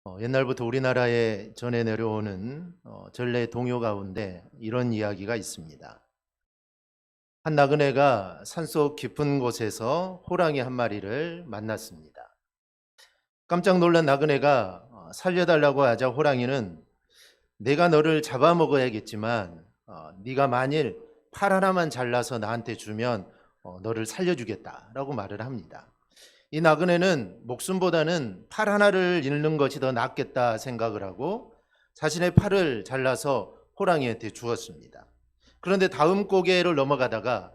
옛날부터 우리나라에 전해 내려오는 전래 동요 가운데 이런 이야기가 있습니다. 한 나그네가 산속 깊은 곳에서 호랑이 한 마리를 만났습니다. 깜짝 놀란 나그네가 살려달라고 하자 호랑이는 내가 너를 잡아먹어야겠지만 네가 만일 팔 하나만 잘라서 나한테 주면 너를 살려주겠다라고 말을 합니다. 이 나그네는 목숨보다는 팔 하나를 잃는 것이 더 낫겠다 생각을 하고 자신의 팔을 잘라서 호랑이한테 주었습니다. 그런데 다음 고개를 넘어가다가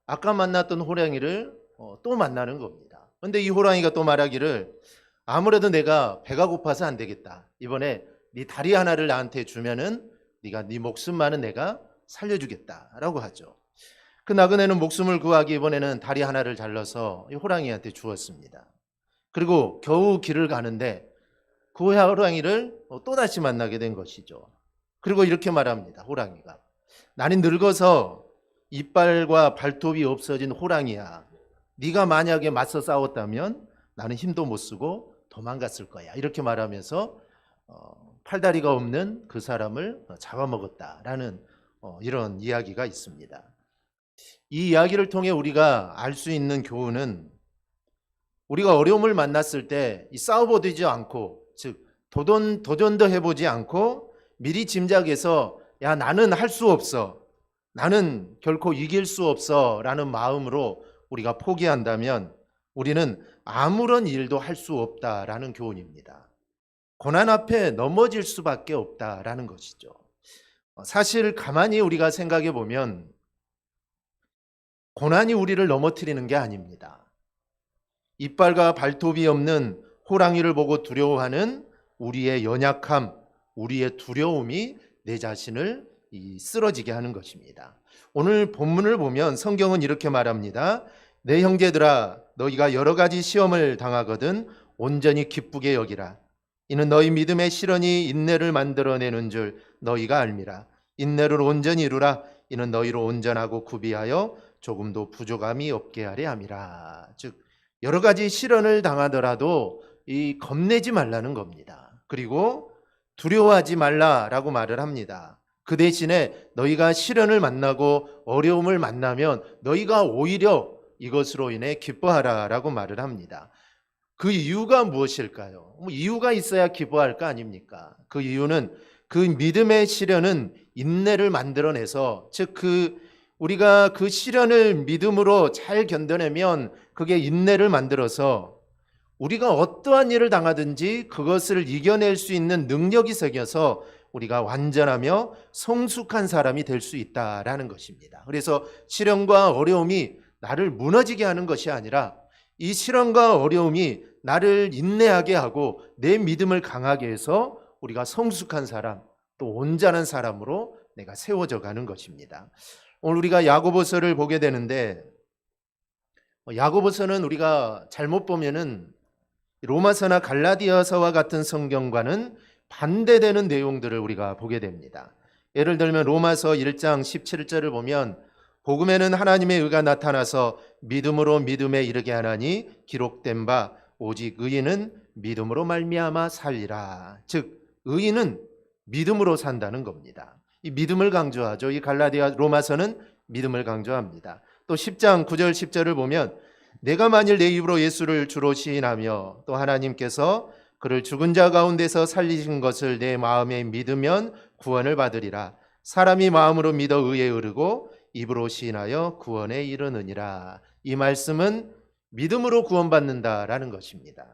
아까 만났던 호랑이를 또 만나는 겁니다. 그런데 이 호랑이가 또 말하기를 아무래도 내가 배가 고파서 안 되겠다. 이번에 네 다리 하나를 나한테 주면은 네가 네 목숨만은 내가 살려주겠다라고 하죠. 그 나그네는 목숨을 구하기 이번에는 다리 하나를 잘라서 이 호랑이한테 주었습니다. 그리고 겨우 길을 가는데 그 호랑이를 또다시 만나게 된 것이죠. 그리고 이렇게 말합니다. 호랑이가 나는 늙어서 이빨과 발톱이 없어진 호랑이야. 네가 만약에 맞서 싸웠다면 나는 힘도 못 쓰고 도망갔을 거야. 이렇게 말하면서 팔다리가 없는 그 사람을 잡아먹었다라는 이런 이야기가 있습니다. 이 이야기를 통해 우리가 알 수 있는 교훈은 우리가 어려움을 만났을 때 싸워보지 않고 즉 도전도 해보지 않고 미리 짐작해서 야 나는 할 수 없어 나는 결코 이길 수 없어 라는 마음으로 우리가 포기한다면 우리는 아무런 일도 할 수 없다라는 교훈입니다. 고난 앞에 넘어질 수밖에 없다라는 것이죠. 사실 가만히 우리가 생각해 보면 고난이 우리를 넘어뜨리는 게 아닙니다. 이빨과 발톱이 없는 호랑이를 보고 두려워하는 우리의 연약함, 우리의 두려움이 내 자신을 쓰러지게 하는 것입니다. 오늘 본문을 보면 성경은 이렇게 말합니다. 내 형제들아 너희가 여러 가지 시험을 당하거든 온전히 기쁘게 여기라. 이는 너희 믿음의 실현이 인내를 만들어내는 줄 너희가 알미라. 인내를 온전히 이루라. 이는 너희로 온전하고 구비하여 조금도 부족함이 없게 하려 함이라. 즉 여러 가지 시련을 당하더라도 겁내지 말라는 겁니다. 그리고 두려워하지 말라라고 말을 합니다. 그 대신에 너희가 시련을 만나고 어려움을 만나면 너희가 오히려 이것으로 인해 기뻐하라라고 말을 합니다. 그 이유가 무엇일까요? 이유가 있어야 기뻐할 거 아닙니까? 그 이유는 그 믿음의 시련은 인내를 만들어내서 즉 우리가 그 시련을 믿음으로 잘 견뎌내면 그게 인내를 만들어서 우리가 어떠한 일을 당하든지 그것을 이겨낼 수 있는 능력이 생겨서 우리가 완전하며 성숙한 사람이 될 수 있다라는 것입니다. 그래서 시련과 어려움이 나를 무너지게 하는 것이 아니라 이 시련과 어려움이 나를 인내하게 하고 내 믿음을 강하게 해서 우리가 성숙한 사람 또 온전한 사람으로 내가 세워져 가는 것입니다. 오늘 우리가 야고보서를 보게 되는데 야고보서는 우리가 잘못 보면은 로마서나 갈라디아서와 같은 성경과는 반대되는 내용들을 우리가 보게 됩니다. 예를 들면 로마서 1장 17절을 보면 복음에는 하나님의 의가 나타나서 믿음으로 믿음에 이르게 하나니 기록된 바 오직 의인은 믿음으로 말미암아 살리라. 즉 의인은 믿음으로 산다는 겁니다. 이 믿음을 강조하죠. 이 갈라디아 로마서는 믿음을 강조합니다. 또 10장 9절 10절을 보면 내가 만일 내 입으로 예수를 주로 시인하며 또 하나님께서 그를 죽은 자 가운데서 살리신 것을 내 마음에 믿으면 구원을 받으리라. 사람이 마음으로 믿어 의에 이르고 입으로 시인하여 구원에 이르느니라. 이 말씀은 믿음으로 구원받는다라는 것입니다.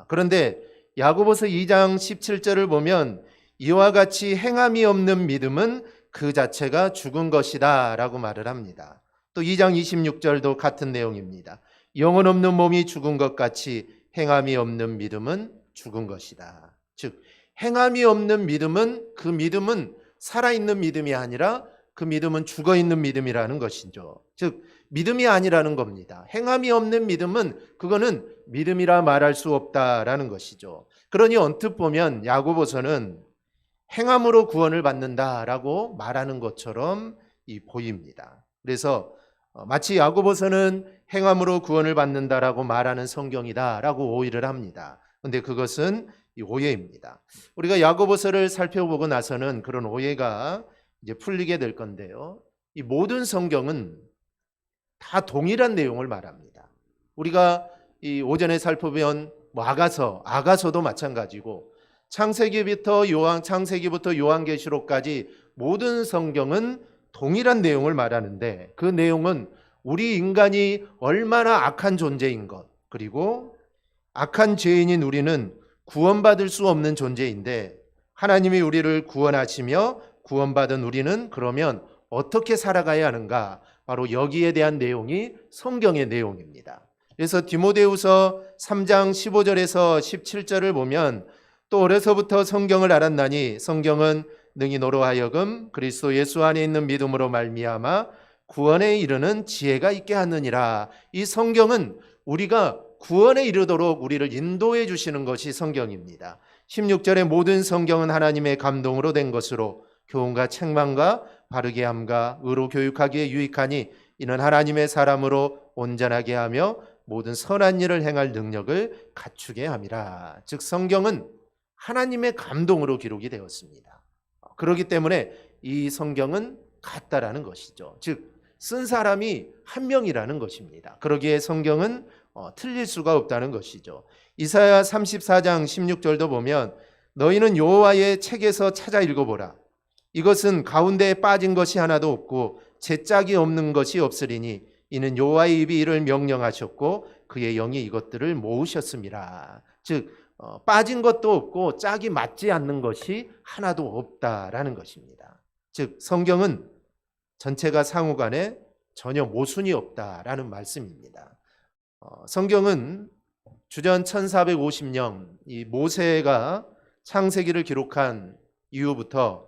그런데 야고보서 2장 17절을 보면 이와 같이 행함이 없는 믿음은 그 자체가 죽은 것이다 라고 말을 합니다. 또 2장 26절도 같은 내용입니다. 영혼 없는 몸이 죽은 것 같이 행함이 없는 믿음은 죽은 것이다. 즉 행함이 없는 믿음은 그 믿음은 살아있는 믿음이 아니라 그 믿음은 죽어있는 믿음이라는 것이죠. 즉 믿음이 아니라는 겁니다. 행함이 없는 믿음은 그거는 믿음이라 말할 수 없다라는 것이죠. 그러니 언뜻 보면 야고보서는 행함으로 구원을 받는다라고 말하는 것처럼 보입니다. 그래서 마치 야고보서는 행함으로 구원을 받는다라고 말하는 성경이다라고 오해를 합니다. 그런데 그것은 이 오해입니다. 우리가 야고보서를 살펴보고 나서는 그런 오해가 이제 풀리게 될 건데요. 이 모든 성경은 다 동일한 내용을 말합니다. 우리가 이 오전에 살펴본 아가서도 마찬가지고 창세기부터 요한계시록까지 모든 성경은 동일한 내용을 말하는데 그 내용은 우리 인간이 얼마나 악한 존재인 것, 그리고 악한 죄인인 우리는 구원받을 수 없는 존재인데 하나님이 우리를 구원하시며 구원받은 우리는 그러면 어떻게 살아가야 하는가, 바로 여기에 대한 내용이 성경의 내용입니다. 그래서 디모데후서 3장 15절에서 17절을 보면 또 어려서부터 성경을 알았나니 성경은 능히 너로 하여금 그리스도 예수 안에 있는 믿음으로 말미암아 구원에 이르는 지혜가 있게 하느니라. 이 성경은 우리가 구원에 이르도록 우리를 인도해 주시는 것이 성경입니다. 16절에 모든 성경은 하나님의 감동으로 된 것으로 교훈과 책망과 바르게 함과 의로 교육하기에 유익하니 이는 하나님의 사람으로 온전하게 하며 모든 선한 일을 행할 능력을 갖추게 함이라. 즉 성경은 하나님의 감동으로 기록이 되었습니다. 그렇기 때문에 이 성경은 같다라는 것이죠. 즉 쓴 사람이 한 명이라는 것입니다. 그러기에 성경은 틀릴 수가 없다는 것이죠. 이사야 34장 16절도 보면 너희는 여호와의 책에서 찾아 읽어보라. 이것은 가운데에 빠진 것이 하나도 없고 제짝이 없는 것이 없으리니 이는 여호와의 입이 이를 명령하셨고 그의 영이 이것들을 모으셨음이라. 즉 빠진 것도 없고 짝이 맞지 않는 것이 하나도 없다라는 것입니다. 즉 성경은 전체가 상호간에 전혀 모순이 없다라는 말씀입니다. 성경은 주전 1450년 이 모세가 창세기를 기록한 이후부터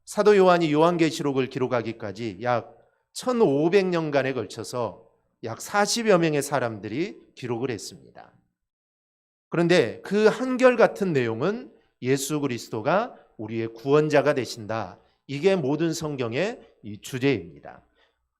사도 요한이 요한계시록을 기록하기까지 약 1500년간에 걸쳐서 약 40여 명의 사람들이 기록을 했습니다. 그런데 그 한결같은 내용은 예수 그리스도가 우리의 구원자가 되신다. 이게 모든 성경의 이 주제입니다.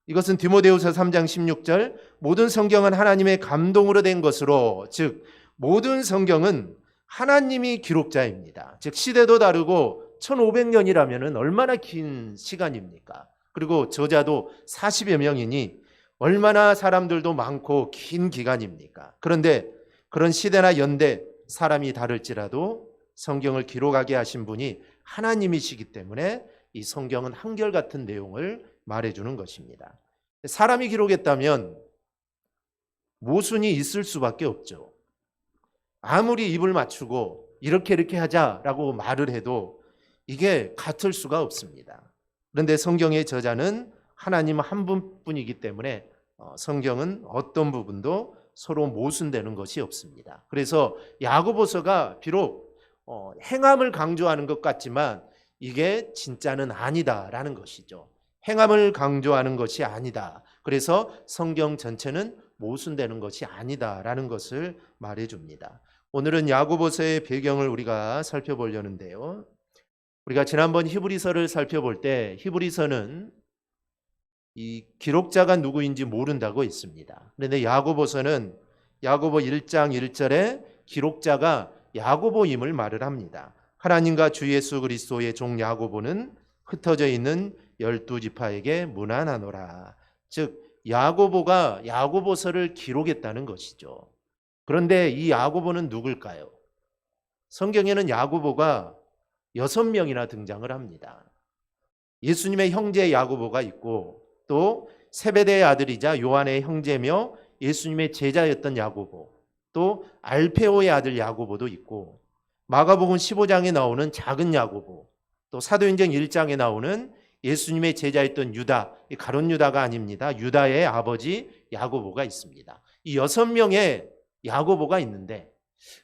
이것은 디모데후서 3장 16절 모든 성경은 하나님의 감동으로 된 것으로, 즉 모든 성경은 하나님이 기록자입니다. 즉 시대도 다르고 1500년이라면 얼마나 긴 시간입니까? 그리고 저자도 40여 명이니 얼마나 사람들도 많고 긴 기간입니까? 그런데 그런 시대나 연대 사람이 다를지라도 성경을 기록하게 하신 분이 하나님이시기 때문에 이 성경은 한결같은 내용을 말해주는 것입니다. 사람이 기록했다면 모순이 있을 수밖에 없죠. 아무리 입을 맞추고 이렇게 하자라고 말을 해도 이게 같을 수가 없습니다. 그런데 성경의 저자는 하나님 한 분뿐이기 때문에 성경은 어떤 부분도 서로 모순되는 것이 없습니다. 그래서 야고보서가 비록 행함을 강조하는 것 같지만 이게 진짜는 아니다라는 것이죠. 행함을 강조하는 것이 아니다. 그래서 성경 전체는 모순되는 것이 아니다라는 것을 말해줍니다. 오늘은 야고보서의 배경을 우리가 살펴보려는데요. 우리가 지난번 히브리서를 살펴볼 때 히브리서는 이 기록자가 누구인지 모른다고 했습니다. 그런데 야고보서는 야고보 1장 1절에 기록자가 야고보임을 말을 합니다. 하나님과 주 예수 그리스도의 종 야고보는 흩어져 있는 12지파에게 문안하노라. 즉 야고보가 야고보서를 기록했다는 것이죠. 그런데 이 야고보는 누굴까요? 성경에는 야고보가 6명이나 등장을 합니다. 예수님의 형제 야고보가 있고 또 세베대의 아들이자 요한의 형제며 예수님의 제자였던 야고보, 또 알페오의 아들 야고보도 있고 마가복음 15장에 나오는 작은 야고보, 또 사도행전 1장에 나오는 예수님의 제자였던 유다, 가룟 유다가 아닙니다. 유다의 아버지 야고보가 있습니다. 이 6명의 야고보가 있는데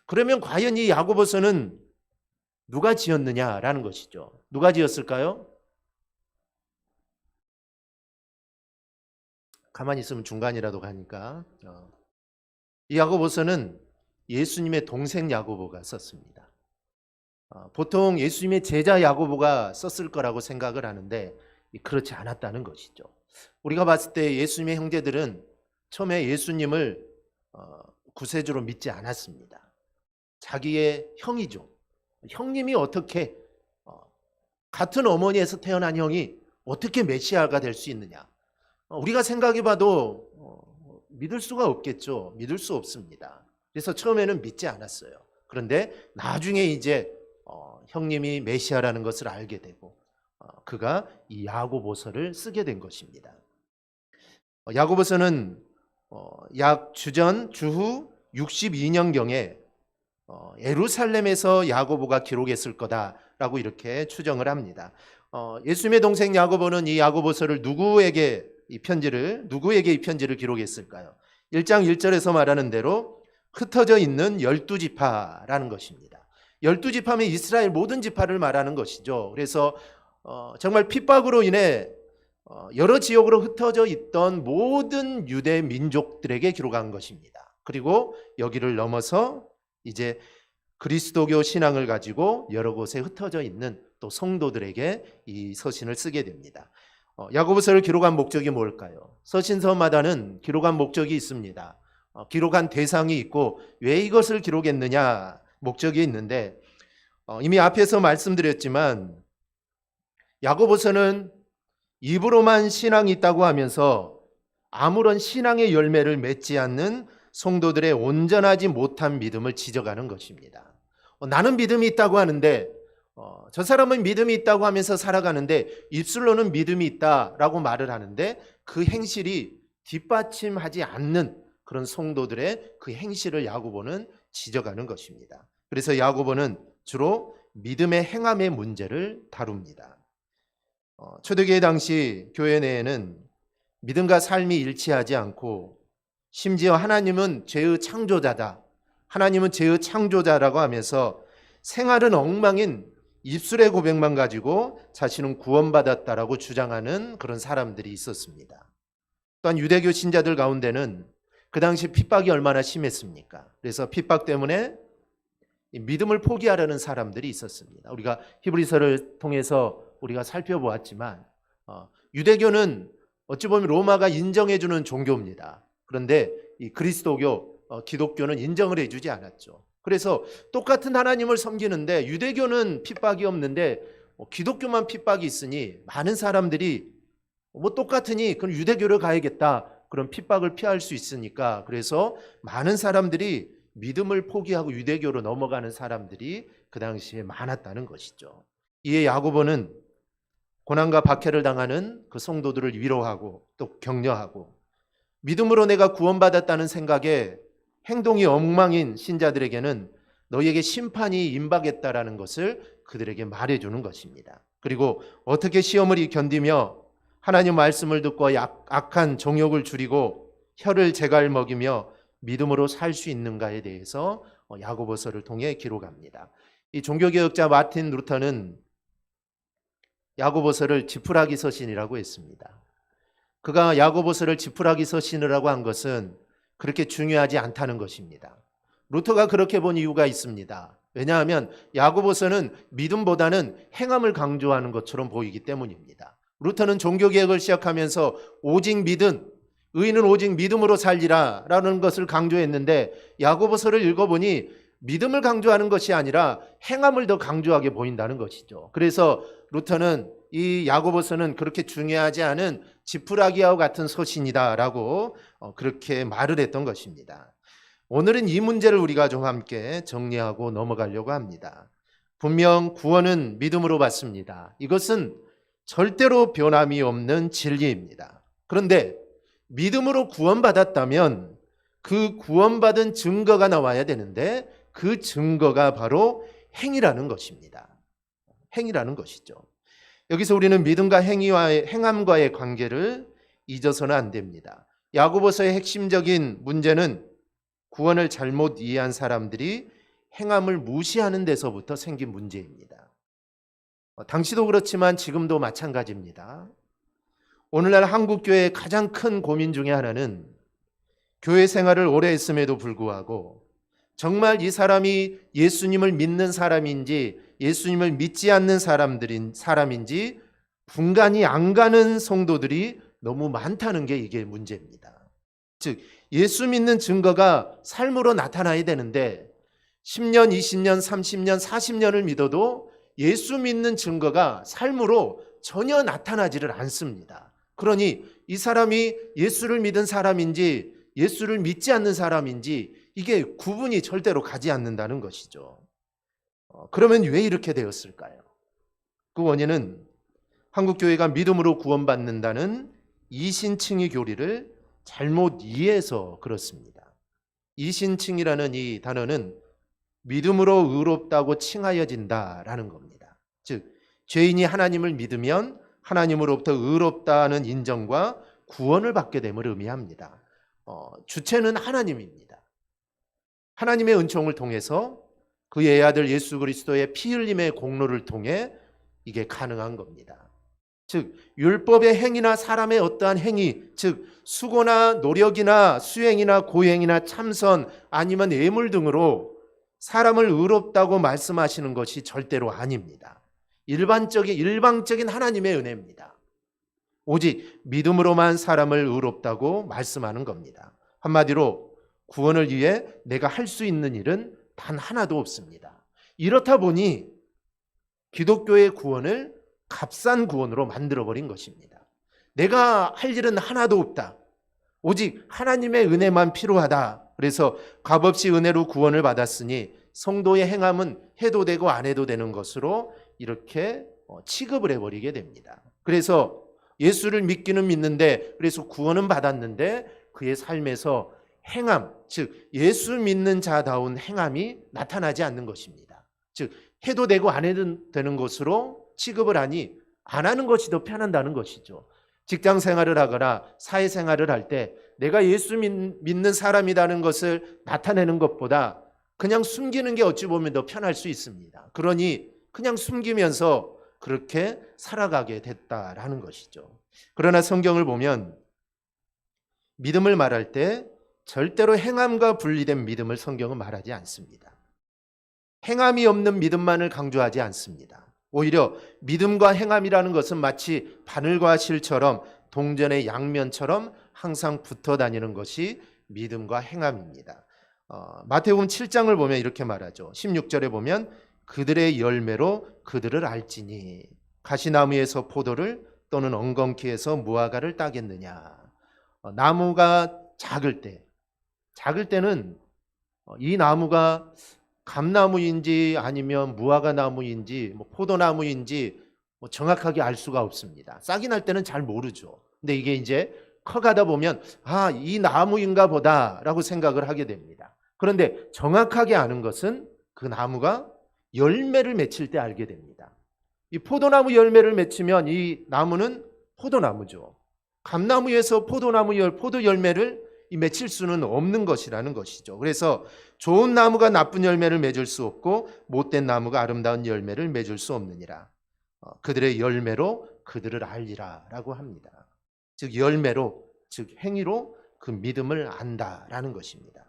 그러면 과연 이 야고보서는 누가 지었느냐라는 것이죠. 누가 지었을까요? 가만히 있으면 중간이라도 가니까. 이 야고보서는 예수님의 동생 야고보가 썼습니다. 보통 예수님의 제자 야고보가 썼을 거라고 생각을 하는데 그렇지 않았다는 것이죠. 우리가 봤을 때 예수님의 형제들은 처음에 예수님을 구세주로 믿지 않았습니다. 자기의 형이죠. 형님이 어떻게 같은 어머니에서 태어난 형이 어떻게 메시아가 될 수 있느냐? 우리가 생각해봐도 믿을 수가 없겠죠. 믿을 수 없습니다. 그래서 처음에는 믿지 않았어요. 그런데 나중에 이제 형님이 메시아라는 것을 알게 되고 그가 이 야고보서를 쓰게 된 것입니다. 야고보서는 약 주후 62년경에 예루살렘에서 야고보가 기록했을 거다라고 이렇게 추정을 합니다. 예수님의 동생 야고보는 이 야고보서를 누구에게 이 편지를 기록했을까요? 1장 1절에서 말하는 대로 흩어져 있는 12지파라는 것입니다. 12지파면 이스라엘 모든 지파를 말하는 것이죠. 그래서 정말 핍박으로 인해 여러 지역으로 흩어져 있던 모든 유대 민족들에게 기록한 것입니다. 그리고 여기를 넘어서 이제 그리스도교 신앙을 가지고 여러 곳에 흩어져 있는 또 성도들에게 이 서신을 쓰게 됩니다. 야고보서를 기록한 목적이 뭘까요? 서신서마다는 기록한 목적이 있습니다. 기록한 대상이 있고 왜 이것을 기록했느냐 목적이 있는데 이미 앞에서 말씀드렸지만 야고보서는 입으로만 신앙이 있다고 하면서 아무런 신앙의 열매를 맺지 않는 성도들의 온전하지 못한 믿음을 지적하는 것입니다. 나는 믿음이 있다고 하는데 저 사람은 믿음이 있다고 하면서 살아가는데 입술로는 믿음이 있다라고 말을 하는데 그 행실이 뒷받침하지 않는 그런 성도들의 그 행실을 야고보는 지적하는 것입니다. 그래서 야고보는 주로 믿음의 행함의 문제를 다룹니다. 초대교회 당시 교회 내에는 믿음과 삶이 일치하지 않고 심지어 하나님은 죄의 창조자다, 하나님은 죄의 창조자라고 하면서 생활은 엉망인 입술의 고백만 가지고 자신은 구원받았다라고 주장하는 그런 사람들이 있었습니다. 또한 유대교 신자들 가운데는 그 당시 핍박이 얼마나 심했습니까? 그래서 핍박 때문에 믿음을 포기하려는 사람들이 있었습니다. 우리가 히브리서를 통해서 우리가 살펴보았지만 유대교는 어찌 보면 로마가 인정해주는 종교입니다. 그런데 이 그리스도교, 기독교는 인정을 해주지 않았죠. 그래서 똑같은 하나님을 섬기는데 유대교는 핍박이 없는데 기독교만 핍박이 있으니 많은 사람들이 똑같으니 그럼 유대교를 가야겠다. 그런 핍박을 피할 수 있으니까 그래서 많은 사람들이 믿음을 포기하고 유대교로 넘어가는 사람들이 그 당시에 많았다는 것이죠. 이에 야고보는 고난과 박해를 당하는 그 성도들을 위로하고 또 격려하고 믿음으로 내가 구원받았다는 생각에 행동이 엉망인 신자들에게는 너희에게 심판이 임박했다라는 것을 그들에게 말해주는 것입니다. 그리고 어떻게 시험을 견디며 하나님 말씀을 듣고 악한 정욕을 줄이고 혀를 제갈 먹이며 믿음으로 살 수 있는가에 대해서 야고보서를 통해 기록합니다. 이 종교개혁자 마틴 루터는 야고보서를 지푸라기 서신이라고 했습니다. 그가 야고보서를 지푸라기 서신이라고 한 것은 그렇게 중요하지 않다는 것입니다. 루터가 그렇게 본 이유가 있습니다. 왜냐하면 야고보서는 믿음보다는 행함을 강조하는 것처럼 보이기 때문입니다. 루터는 종교개혁을 시작하면서 오직 믿음, 의인은 오직 믿음으로 살리라 라는 것을 강조했는데 야고보서를 읽어보니 믿음을 강조하는 것이 아니라 행함을 더 강조하게 보인다는 것이죠. 그래서 루터는 이 야고보서는 그렇게 중요하지 않은 지푸라기와 같은 서신이다라고 그렇게 말을 했던 것입니다. 오늘은 이 문제를 우리가 좀 함께 정리하고 넘어가려고 합니다. 분명 구원은 믿음으로 받습니다. 이것은 절대로 변함이 없는 진리입니다. 그런데 믿음으로 구원받았다면 그 구원받은 증거가 나와야 되는데 그 증거가 바로 행위라는 것입니다. 행위라는 것이죠. 여기서 우리는 믿음과 행함과의 관계를 잊어서는 안 됩니다. 야고보서의 핵심적인 문제는 구원을 잘못 이해한 사람들이 행함을 무시하는 데서부터 생긴 문제입니다. 당시도 그렇지만 지금도 마찬가지입니다. 오늘날 한국교회의 가장 큰 고민 중에 하나는 교회 생활을 오래 했음에도 불구하고 정말 이 사람이 예수님을 믿는 사람인지 예수님을 믿지 않는 사람인지 분간이 안 가는 성도들이 너무 많다는 게 이게 문제입니다. 즉 예수 믿는 증거가 삶으로 나타나야 되는데 10년, 20년, 30년, 40년을 믿어도 예수 믿는 증거가 삶으로 전혀 나타나지를 않습니다. 그러니 이 사람이 예수를 믿은 사람인지 예수를 믿지 않는 사람인지 이게 구분이 절대로 가지 않는다는 것이죠. 그러면 왜 이렇게 되었을까요? 그 원인은 한국교회가 믿음으로 구원받는다는 이신칭의 교리를 잘못 이해해서 그렇습니다. 이신칭이라는 이 단어는 믿음으로 의롭다고 칭하여진다라는 겁니다. 즉 죄인이 하나님을 믿으면 하나님으로부터 의롭다는 인정과 구원을 받게 됨을 의미합니다. 주체는 하나님입니다. 하나님의 은총을 통해서 그의 아들 예수 그리스도의 피 흘림의 공로를 통해 이게 가능한 겁니다. 즉 율법의 행위나 사람의 어떠한 행위, 즉 수고나 노력이나 수행이나 고행이나 참선 아니면 예물 등으로 사람을 의롭다고 말씀하시는 것이 절대로 아닙니다. 일방적인 하나님의 은혜입니다. 오직 믿음으로만 사람을 의롭다고 말씀하는 겁니다. 한마디로 구원을 위해 내가 할 수 있는 일은 단 하나도 없습니다. 이렇다 보니 기독교의 구원을 값싼 구원으로 만들어버린 것입니다. 내가 할 일은 하나도 없다. 오직 하나님의 은혜만 필요하다. 그래서 값없이 은혜로 구원을 받았으니 성도의 행함은 해도 되고 안 해도 되는 것으로 이렇게 취급을 해버리게 됩니다. 그래서 예수를 믿기는 믿는데 그래서 구원은 받았는데 그의 삶에서 행함, 즉 예수 믿는 자다운 행함이 나타나지 않는 것입니다. 즉 해도 되고 안 해도 되는 것으로 취급을 하니 안 하는 것이 더 편한다는 것이죠. 직장 생활을 하거나 사회 생활을 할 때 내가 예수 믿는 사람이라는 것을 나타내는 것보다 그냥 숨기는 게 어찌 보면 더 편할 수 있습니다. 그러니 그냥 숨기면서 그렇게 살아가게 됐다라는 것이죠. 그러나 성경을 보면 믿음을 말할 때 절대로 행함과 분리된 믿음을 성경은 말하지 않습니다. 행함이 없는 믿음만을 강조하지 않습니다. 오히려 믿음과 행함이라는 것은 마치 바늘과 실처럼 동전의 양면처럼 항상 붙어 다니는 것이 믿음과 행함입니다. 마태복음 7장을 보면 이렇게 말하죠. 16절에 보면 그들의 열매로 그들을 알지니 가시나무에서 포도를 또는 엉겅퀴에서 무화과를 따겠느냐. 나무가 작을 때는 이 나무가 감나무인지 아니면 무화과 나무인지 포도나무인지 정확하게 알 수가 없습니다. 싹이 날 때는 잘 모르죠. 근데 이게 이제 커가다 보면 이 나무인가 보다라고 생각을 하게 됩니다. 그런데 정확하게 아는 것은 그 나무가 열매를 맺힐 때 알게 됩니다. 이 포도나무 열매를 맺히면 이 나무는 포도나무죠. 감나무에서 포도 열매를 맺힐 수는 없는 것이라는 것이죠. 그래서 좋은 나무가 나쁜 열매를 맺을 수 없고 못된 나무가 아름다운 열매를 맺을 수 없느니라. 그들의 열매로 그들을 알리라 라고 합니다. 즉 열매로, 즉 행위로 그 믿음을 안다라는 것입니다.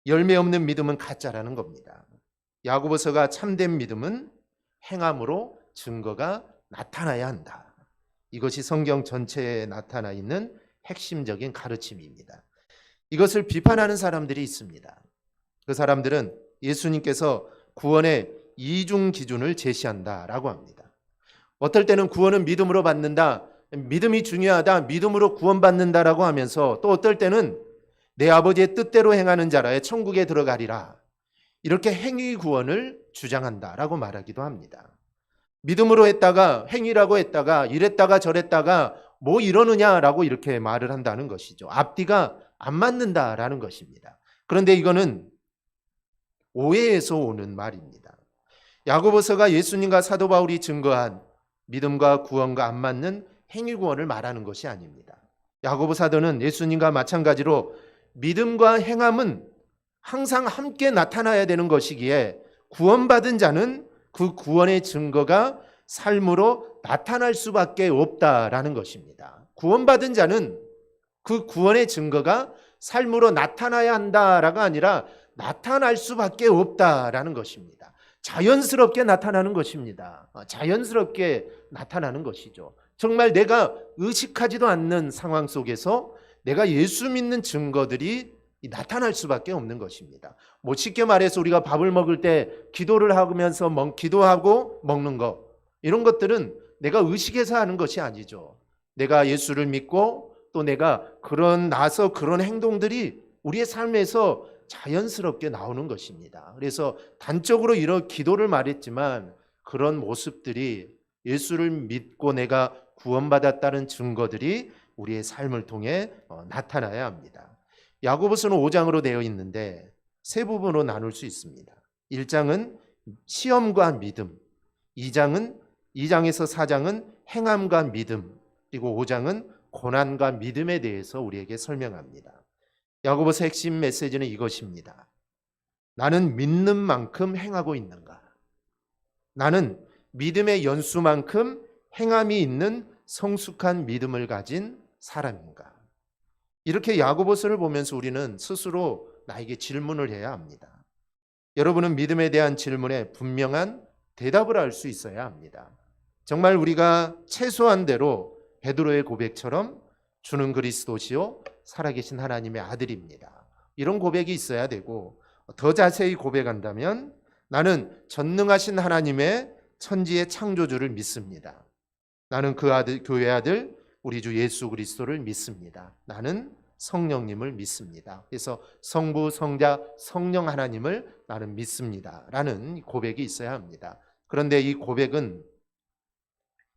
열매 없는 믿음은 가짜라는 겁니다. 야고보서가 참된 믿음은 행함으로 증거가 나타나야 한다. 이것이 성경 전체에 나타나 있는 핵심적인 가르침입니다. 이것을 비판하는 사람들이 있습니다. 그 사람들은 예수님께서 구원의 이중 기준을 제시한다라고 합니다. 어떨 때는 구원은 믿음으로 받는다, 믿음이 중요하다, 믿음으로 구원받는다라고 하면서 또 어떨 때는 내 아버지의 뜻대로 행하는 자라야 천국에 들어가리라, 이렇게 행위 구원을 주장한다라고 말하기도 합니다. 믿음으로 했다가 행위라고 했다가 이랬다가 저랬다가 뭐 이러느냐라고 이렇게 말을 한다는 것이죠. 앞뒤가 안 맞는다라는 것입니다. 그런데 이거는 오해에서 오는 말입니다. 야고보서가 예수님과 사도 바울이 증거한 믿음과 구원과 안 맞는 행위 구원을 말하는 것이 아닙니다. 야고보 사도는 예수님과 마찬가지로 믿음과 행함은 항상 함께 나타나야 되는 것이기에 구원받은 자는 그 구원의 증거가 삶으로 나타날 수밖에 없다라는 것입니다. 구원받은 자는 그 구원의 증거가 삶으로 나타나야 한다라가 아니라 나타날 수밖에 없다라는 것입니다. 자연스럽게 나타나는 것입니다. 자연스럽게 나타나는 것이죠. 정말 내가 의식하지도 않는 상황 속에서 내가 예수 믿는 증거들이 나타날 수밖에 없는 것입니다. 뭐 쉽게 말해서 우리가 밥을 먹을 때 기도를 하면서 기도하고 먹는 것, 이런 것들은 내가 의식해서 하는 것이 아니죠. 내가 예수를 믿고 또 내가 나서 그런 행동들이 우리의 삶에서 자연스럽게 나오는 것입니다. 그래서 단적으로 이런 기도를 말했지만 그런 모습들이 예수를 믿고 내가 구원받았다는 증거들이 우리의 삶을 통해 나타나야 합니다. 야고보서는 5장으로 되어 있는데 세 부분으로 나눌 수 있습니다. 1장은 시험과 믿음, 2장에서 4장은 행함과 믿음, 그리고 5장은 고난과 믿음에 대해서 우리에게 설명합니다. 야고보서 핵심 메시지는 이것입니다. 나는 믿는 만큼 행하고 있는가? 나는 믿음의 연수만큼 행함이 있는 성숙한 믿음을 가진 사람인가? 이렇게 야고보서를 보면서 우리는 스스로 나에게 질문을 해야 합니다. 여러분은 믿음에 대한 질문에 분명한 대답을 할 수 있어야 합니다. 정말 우리가 최소한대로 베드로의 고백처럼 주는 그리스도시요 살아계신 하나님의 아들입니다. 이런 고백이 있어야 되고, 더 자세히 고백한다면 나는 전능하신 하나님의 천지의 창조주를 믿습니다. 나는 그 아들, 교회 아들 우리 주 예수 그리스도를 믿습니다. 나는 성령님을 믿습니다. 그래서 성부, 성자, 성령 하나님을 나는 믿습니다. 라는 고백이 있어야 합니다. 그런데 이 고백은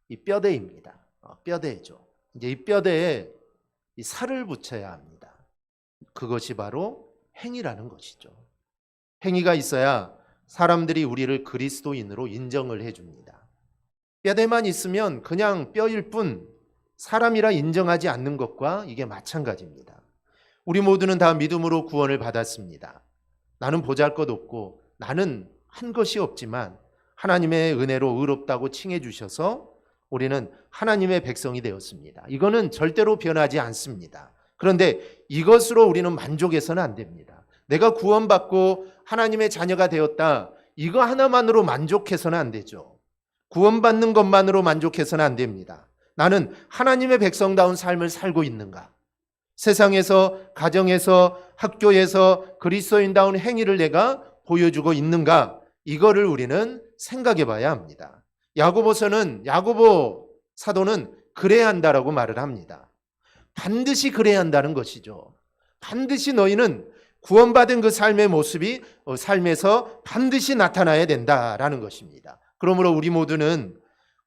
이 뼈대입니다. 뼈대죠. 이제 이 뼈대에 이 살을 붙여야 합니다. 그것이 바로 행위라는 것이죠. 행위가 있어야 사람들이 우리를 그리스도인으로 인정을 해줍니다. 뼈대만 있으면 그냥 뼈일 뿐 사람이라 인정하지 않는 것과 이게 마찬가지입니다. 우리 모두는 다 믿음으로 구원을 받았습니다. 나는 보잘것없고 나는 한 것이 없지만 하나님의 은혜로 의롭다고 칭해 주셔서 우리는 하나님의 백성이 되었습니다. 이거는 절대로 변하지 않습니다. 그런데 이것으로 우리는 만족해서는 안 됩니다. 내가 구원받고 하나님의 자녀가 되었다, 이거 하나만으로 만족해서는 안 되죠. 구원받는 것만으로 만족해서는 안 됩니다. 나는 하나님의 백성다운 삶을 살고 있는가? 세상에서, 가정에서, 학교에서 그리스도인다운 행위를 내가 보여주고 있는가? 이거를 우리는 생각해 봐야 합니다. 야고보 사도는 그래야 한다라고 말을 합니다. 반드시 그래야 한다는 것이죠. 반드시 너희는 구원받은 그 삶의 모습이 삶에서 반드시 나타나야 된다라는 것입니다. 그러므로 우리 모두는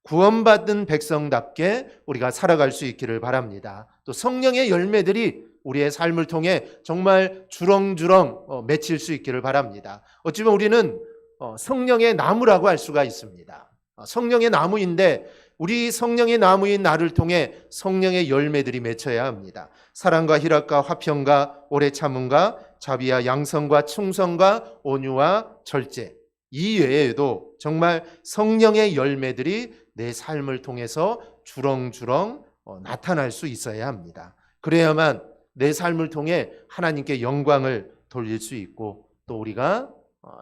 구원받은 백성답게 우리가 살아갈 수 있기를 바랍니다. 또 성령의 열매들이 우리의 삶을 통해 정말 주렁주렁 맺힐 수 있기를 바랍니다. 어찌보면 우리는 성령의 나무라고 할 수가 있습니다. 성령의 나무인데 우리 성령의 나무인 나를 통해 성령의 열매들이 맺혀야 합니다. 사랑과 희락과 화평과 오래 참음과 자비와 양성과 충성과 온유와 절제, 이 외에도 정말 성령의 열매들이 내 삶을 통해서 주렁주렁 나타날 수 있어야 합니다. 그래야만 내 삶을 통해 하나님께 영광을 돌릴 수 있고 또 우리가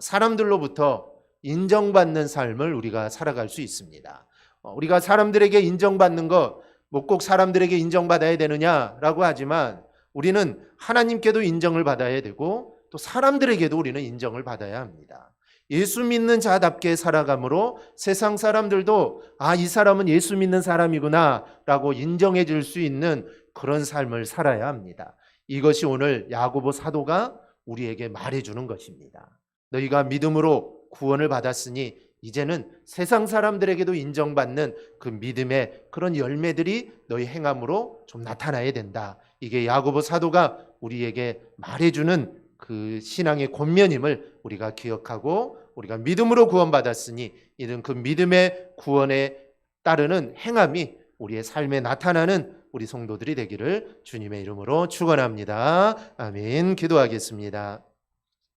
사람들로부터 인정받는 삶을 우리가 살아갈 수 있습니다. 우리가 사람들에게 인정받는 것, 뭐 꼭 사람들에게 인정받아야 되느냐라고 하지만 우리는 하나님께도 인정을 받아야 되고 또 사람들에게도 우리는 인정을 받아야 합니다. 예수 믿는 자답게 살아감으로 세상 사람들도 이 사람은 예수 믿는 사람이구나 라고 인정해 줄 수 있는 그런 삶을 살아야 합니다. 이것이 오늘 야고보 사도가 우리에게 말해주는 것입니다. 너희가 믿음으로 구원을 받았으니 이제는 세상 사람들에게도 인정받는 그 믿음의 그런 열매들이 너희 행함으로 좀 나타나야 된다. 이게 야고보 사도가 우리에게 말해주는 그 신앙의 권면임을 우리가 기억하고 우리가 믿음으로 구원받았으니 이는 그 믿음의 구원에 따르는 행함이 우리의 삶에 나타나는 우리 성도들이 되기를 주님의 이름으로 축원합니다. 아멘. 기도하겠습니다.